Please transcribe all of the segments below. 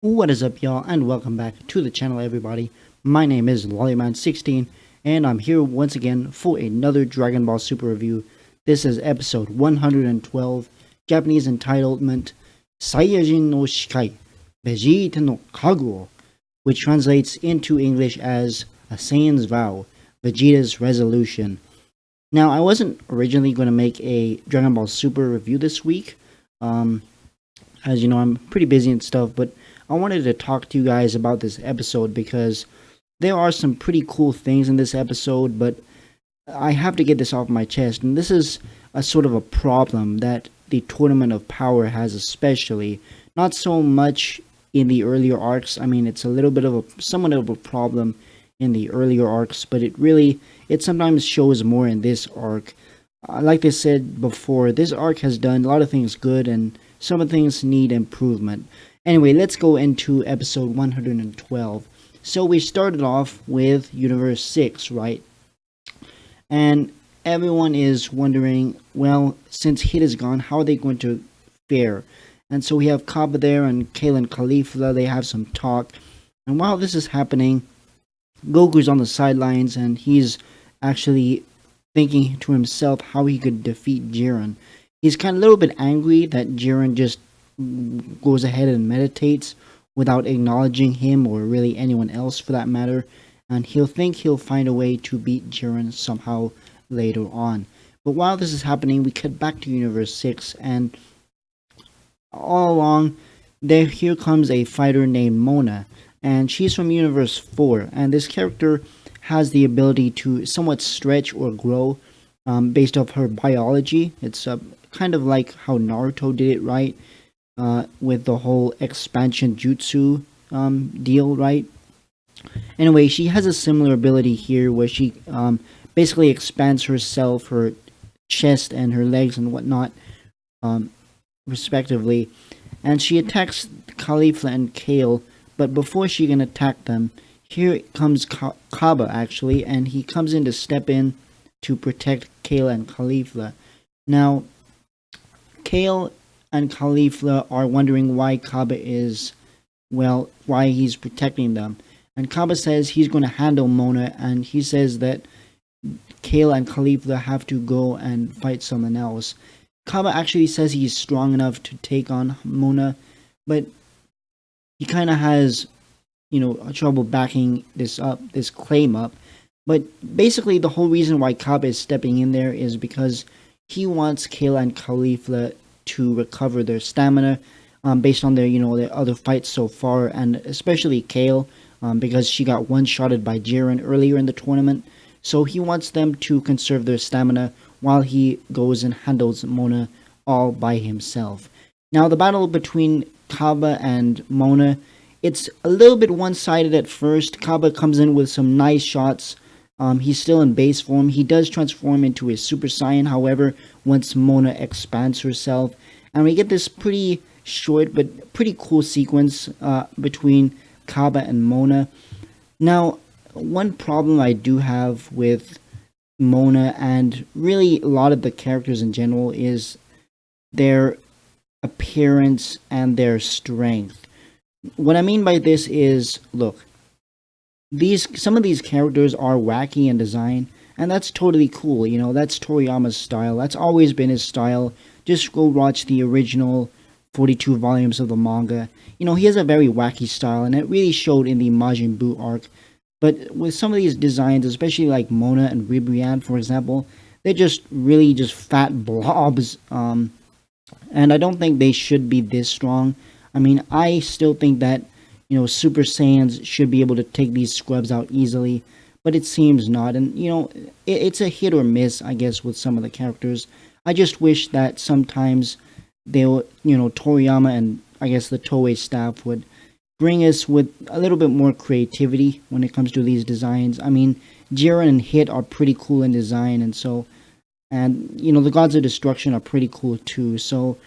What is up, y'all, and welcome back to the channel, everybody. My name is Lollyman16, and I'm here once again for another Dragon Ball Super review. This is episode 112, Japanese entitlement Saiyajin no Shikai, Vegeta no Kaguo, which translates into English as A Saiyan's Vow, Vegeta's Resolution. Now, I wasn't originally going to make a Dragon Ball Super review this week. As you know, I'm pretty busy and stuff, but I wanted to talk to you guys about this episode because there are some pretty cool things in this episode, but I have to get this off my chest. And this is a sort of a problem that the Tournament of Power has, especially. Not so much in the earlier arcs. I mean, it's a little bit of somewhat of a problem in the earlier arcs, but it sometimes shows more in this arc. Like I said before, this arc has done a lot of things good, and some of the things need improvement. Anyway, let's go into episode 112. So we started off with Universe 6, right? And everyone is wondering, well, since Hit is gone, how are they going to fare? And so we have Cabba there and Kale and Caulifla, they have some talk. And while this is happening, Goku's on the sidelines and he's actually thinking to himself how he could defeat Jiren. He's kind of a little bit angry that Jiren just goes ahead and meditates without acknowledging him or really anyone else for that matter, and he'll think he'll find a way to beat Jiren somehow later on. But while this is happening, we cut back to Universe 6, and all along, here comes a fighter named Monna, and she's from Universe 4, and this character has the ability to somewhat stretch or grow based off her biology. It's kind of like how Naruto did it, right? With the whole expansion jutsu deal, right? Anyway, she has a similar ability here where she basically expands herself, her chest and her legs and whatnot, respectively. And she attacks Caulifla and Kale, but before she can attack them, here comes Cabba actually, and he comes in to step in to protect Kale and Caulifla. Now, Kale and Caulifla are wondering why Cabba is, well, why he's protecting them. And Cabba says he's going to handle Monna, and he says that Kale and Caulifla have to go and fight someone else. Cabba actually says he's strong enough to take on Monna, but he kind of has, trouble backing this claim up. But basically, the whole reason why Cabba is stepping in there is because he wants Kale and Caulifla to recover their stamina based on their other fights so far, and especially Kale because she got one-shotted by Jiren earlier in the tournament. So he wants them to conserve their stamina while he goes and handles Monna all by himself. Now, the battle between Cabba and Monna, it's a little bit one-sided at first. Cabba comes in with some nice shots. He's still in base form. He does transform into a Super Saiyan, however, once Monna expands herself. And we get this pretty short but pretty cool sequence between Cabba and Monna. Now, one problem I do have with Monna and really a lot of the characters in general is their appearance and their strength. What I mean by this is, look, some of these characters are wacky in design, and that's totally cool. That's Toriyama's style. That's always been his style. Just go watch the original 42 volumes of the manga. He has a very wacky style, and it really showed in the Majin Buu arc. But with some of these designs, especially like Monna and Ribrianne, for example, they're just really just fat blobs. And I don't think they should be this strong. I mean, I still think that Super Saiyans should be able to take these scrubs out easily, but it seems not. And, it's a hit or miss, I guess, with some of the characters. I just wish that sometimes Toriyama and I guess the Toei staff would bring us with a little bit more creativity when it comes to these designs. I mean, Jiren and Hit are pretty cool in design, and the Gods of Destruction are pretty cool too. So,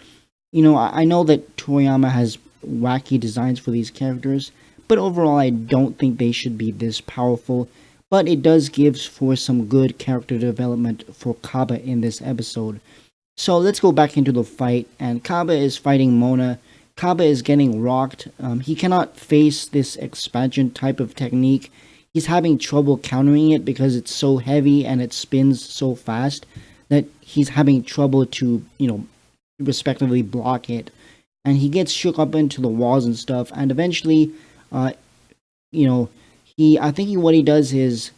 I know that Toriyama has wacky designs for these characters, but overall I don't think they should be this powerful. But it does give for some good character development for Cabba in this episode. So let's go back into the fight, and Cabba is fighting Monna. Cabba is getting rocked. He cannot face this expansion type of technique. He's having trouble countering it because it's so heavy and it spins so fast that he's having trouble to, respectively block it. And he gets shook up into the walls and stuff. And eventually, uh, you know, I think what he does is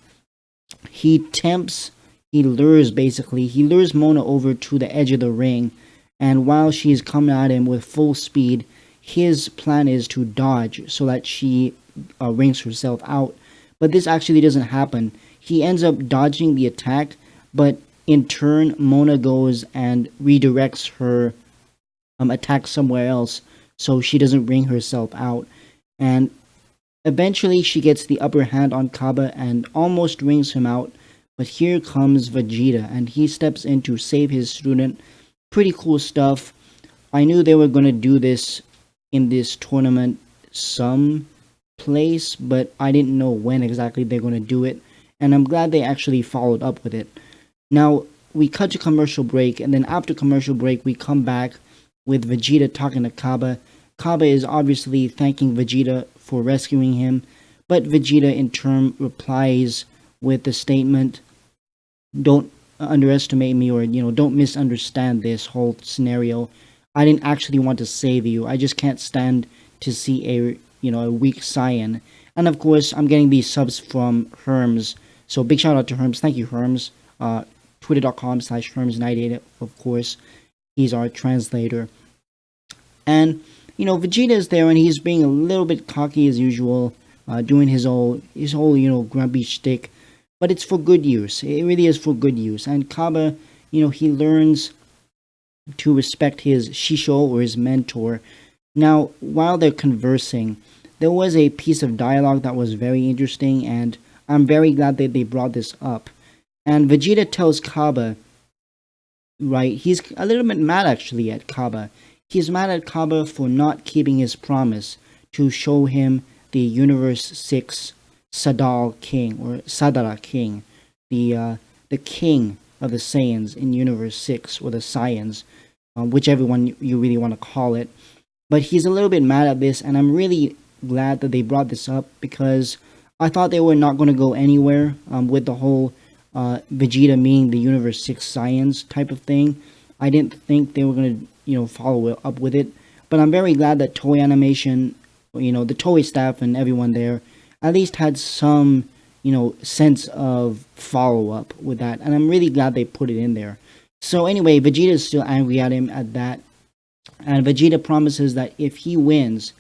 he tempts, he lures basically, he lures Monna over to the edge of the ring, and while she's coming at him with full speed, his plan is to dodge so that she rings herself out. But this actually doesn't happen. He ends up dodging the attack, but in turn, Monna goes and redirects her attack somewhere else so she doesn't ring herself out. And eventually, she gets the upper hand on Cabba and almost rings him out. But here comes Vegeta, and he steps in to save his student. Pretty cool stuff. I knew they were going to do this in this tournament some place, but I didn't know when exactly they're going to do it. And I'm glad they actually followed up with it. Now, we cut to commercial break, and then after commercial break, we come back with Vegeta talking to Cabba. Cabba is obviously thanking Vegeta for rescuing him, but Vegeta in turn replies with the statement, "Don't underestimate me, or don't misunderstand this whole scenario. I didn't actually want to save you. I just can't stand to see a weak Saiyan." And of course, I'm getting these subs from Herms, so big shout out to Herms. Thank you, Herms. Twitter.com/Herms98, of course. He's our translator. And Vegeta is there, and he's being a little bit cocky as usual, doing his whole grumpy shtick. But it's for good use. It really is for good use. And Cabba, he learns to respect his Shisho, or his mentor. Now, while they're conversing, there was a piece of dialogue that was very interesting, and I'm very glad that they brought this up. And Vegeta tells Cabba, right, he's a little bit mad actually at Cabba. He's mad at Cabba for not keeping his promise to show him the Universe 6 Sadal King, or Sadara King, the king of the Saiyans in Universe 6, or the Saiyans, whichever one you really want to call it. But he's a little bit mad at this, and I'm really glad that they brought this up, because I thought they were not going to go anywhere with the whole Vegeta being the Universe 6 Saiyans type of thing. I didn't think they were going to, follow up with it. But I'm very glad that Toei Animation, the Toei staff and everyone there, at least had some, sense of follow-up with that. And I'm really glad they put it in there. So anyway, Vegeta is still angry at him at that. And Vegeta promises that if he wins,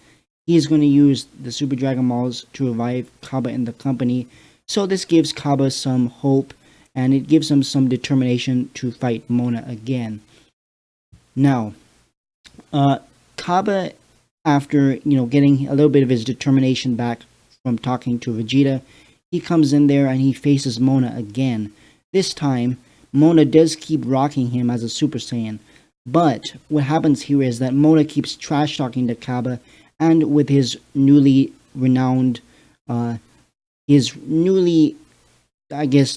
he's going to use the Super Dragon Balls to revive Cabba in the company. So this gives Cabba some hope, and it gives him some determination to fight Monna again. Now, Cabba, after getting a little bit of his determination back from talking to Vegeta, he comes in there and he faces Monna again. This time, Monna does keep rocking him as a Super Saiyan, but what happens here is that Monna keeps trash talking to Cabba, and with his newly renowned,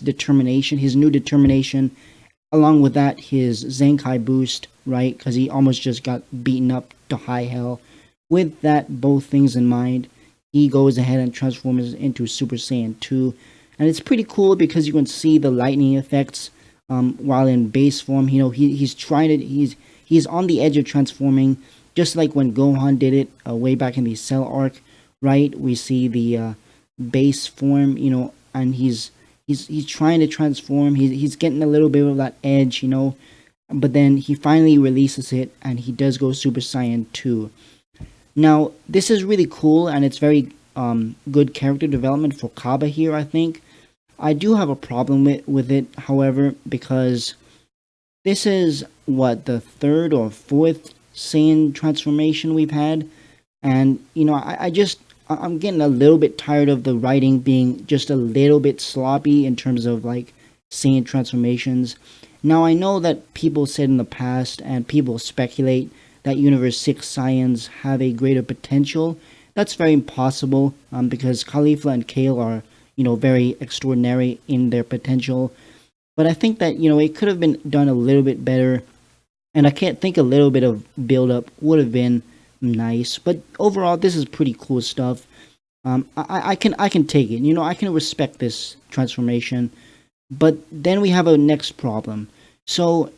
determination, his new determination, along with that, his Zenkai boost, right? Because he almost just got beaten up to high hell. With that, both things in mind, he goes ahead and transforms into Super Saiyan 2. And it's pretty cool because you can see the lightning effects while in base form. He's on the edge of transforming, just like when Gohan did it way back in the Cell arc, right? We see the base form, and he's trying to transform. He's getting a little bit of that edge, but then he finally releases it, and he does go Super Saiyan 2. Now, this is really cool, and it's very good character development for Cabba here, I think. I do have a problem with it, however, because this is, the third or fourth Saiyan transformation we've had, and, I'm getting a little bit tired of the writing being just a little bit sloppy in terms of, Saiyan transformations. Now, I know that people said in the past, and people speculate, that Universe 6 Saiyans have a greater potential. That's very impossible, because Caulifla and Kale are, very extraordinary in their potential. But I think that, it could have been done a little bit better, and I can't think a little bit of build-up would have been nice. But overall, this is pretty cool stuff. I can take it. I can respect this transformation. But then we have a next problem. So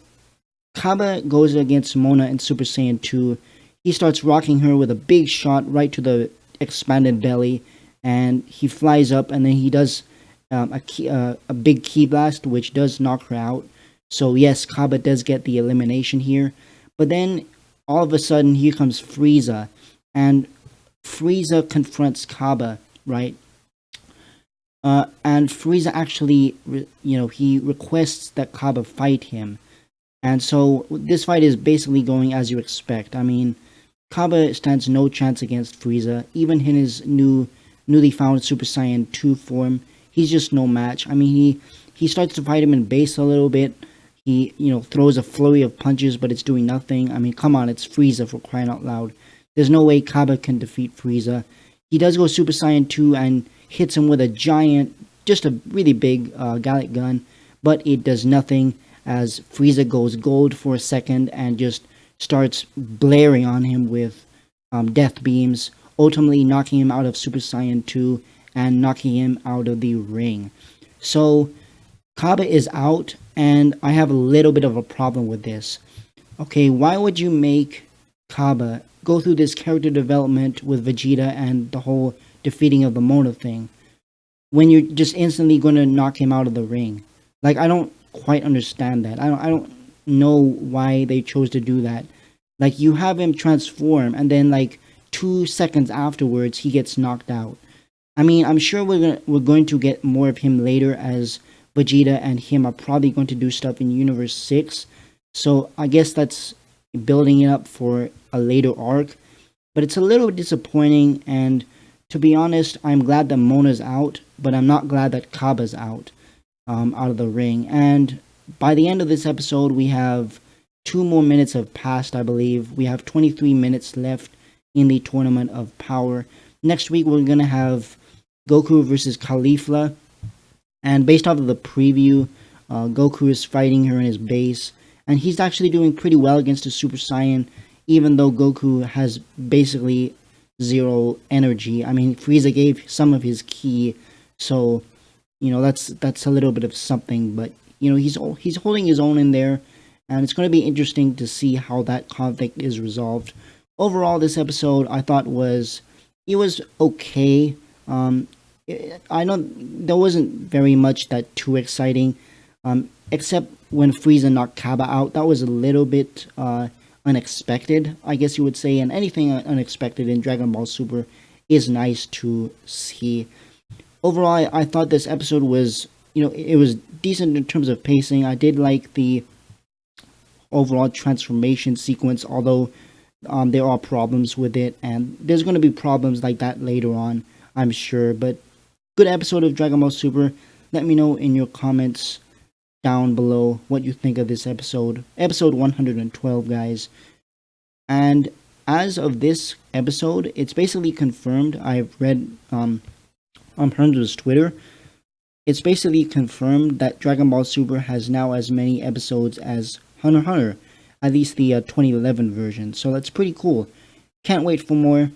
Cabba goes against Monna in Super Saiyan 2. He starts rocking her with a big shot right to the expanded belly, and he flies up, and then he does a big key blast, which does knock her out. So yes, Cabba does get the elimination here. But then all of a sudden, here comes Freeza, and Frieza confronts Cabba, right? And Frieza actually, he requests that Cabba fight him. And so this fight is basically going as you expect. I mean, Cabba stands no chance against Frieza, even in his newly found Super Saiyan 2 form. He's just no match. I mean, he starts to fight him in base a little bit. He, throws a flurry of punches, but it's doing nothing. I mean, come on, it's Frieza, for crying out loud. There's no way Cabba can defeat Frieza. He does go Super Saiyan 2 and hits him with a giant, just a really big Gallic gun, but it does nothing as Frieza goes gold for a second and just starts blaring on him with death beams, ultimately knocking him out of Super Saiyan 2 and knocking him out of the ring. So Cabba is out, and I have a little bit of a problem with this. Okay, why would you make Cabba go through this character development with Vegeta and the whole defeating of the Monna thing when you're just instantly going to knock him out of the ring? Like, I don't quite understand that. I don't know why they chose to do that. Like, you have him transform, and then like 2 seconds afterwards he gets knocked out. I mean, I'm sure we're going to get more of him later, as Vegeta and him are probably going to do stuff in Universe 6. So I guess that's building it up for a later arc. But it's a little disappointing, and to be honest, I'm glad that Monna's out, but I'm not glad that Cabba's out of the ring. And by the end of this episode, we have 2 more minutes have passed, I believe. We have 23 minutes left in the Tournament of Power. Next week, we're going to have Goku versus Caulifla. And based off of the preview, Goku is fighting her in his base. And he's actually doing pretty well against the Super Saiyan, even though Goku has basically zero energy. I mean, Frieza gave some of his ki, so that's a little bit of something. But he's holding his own in there, and it's going to be interesting to see how that conflict is resolved. Overall, this episode I thought was okay. I know there wasn't very much that too exciting, except when Frieza knocked Cabba out. That was a little bit unexpected, I guess you would say, and anything unexpected in Dragon Ball Super is nice to see. Overall, I thought this episode was, it was decent in terms of pacing. I did like the overall transformation sequence, although there are problems with it, and there's going to be problems like that later on, I'm sure. But good episode of Dragon Ball Super. Let me know in your comments down below what you think of this episode 112, guys. And as of this episode, it's basically confirmed. I've read on Herm's Twitter. It's basically confirmed that Dragon Ball Super has now as many episodes as Hunter x Hunter, at least the 2011 version. So that's pretty cool. Can't wait for more.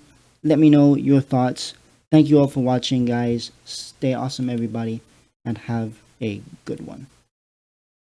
Let me know your thoughts. Thank you all for watching, guys. Stay awesome, everybody, and have a good one.